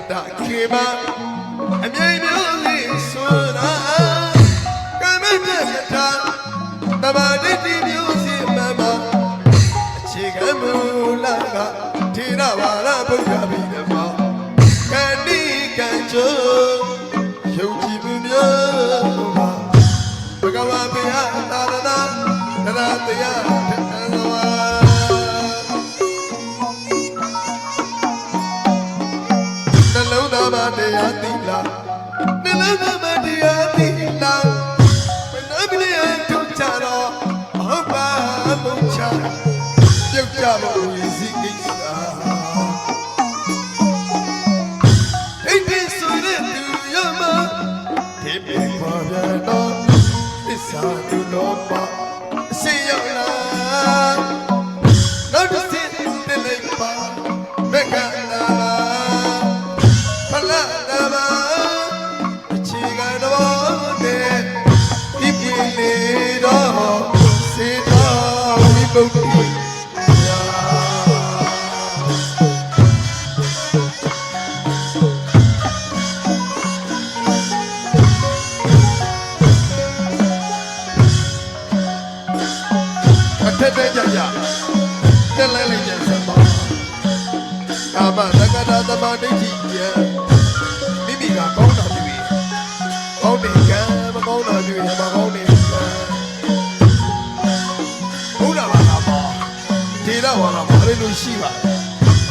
ta khi mà em nhớ nhớ gì xưa đã cái mấy người ta ta mà đi đi nhớ gì mà chỉ cái mưa là cả thì đã vào là bây giờ bị đâm vào cái đi cái chơi yêu chỉ muốn nhớ mà bây giờ mà bây giờ ta bây giờ ba de atila nela ba de atila na bile tu charo ba mu chaပြုတ်ကြဖို့ရည်စည်းကိစ္စအိတ်ဒီဆိုတဲ့သူရမဒီပေပေါ်ရတော့သစ္စာသူတော်ပါအစေရောက်လာနောက်တစ်စစ်တက်လိုက်ပါမက္ကနာတက်လိုက်လိုက်တဲ့စံပါကာမသက္ကတာသမာဓိကြီးမိမိကကောင်းတာတွေ့ကောင်းတယ်ကံမကောင်းတာတွေ့မကောင်းတယ်ကံဘုရားဘာသာမှာဒေရဝါဒမှာလည်းလို့ရှိပါ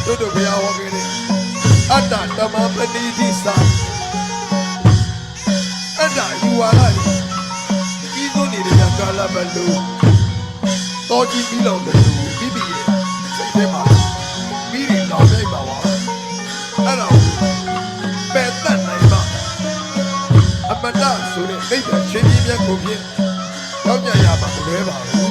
တယ်တို့ဘုရားဟောခဲ့တဲ့အတ္တဓမ္မပတိတိသာအတ္တယူဝါဒကြီးစိုးနေတဲ့ကာလပတ်လို့တော်ကြီးပြီးလောက်တယ်မိမိရဲ့စိတ်ထဲမှာမိတွေလောင်လိုက်ပါပါအဲ့ဒါပယ်တတ်နိုင်ပါအမတဆိုတဲ့မိဘချင်းကြီးမြတ်ကိုဖြင့်တော့ကြရပါမလွဲပါဘူး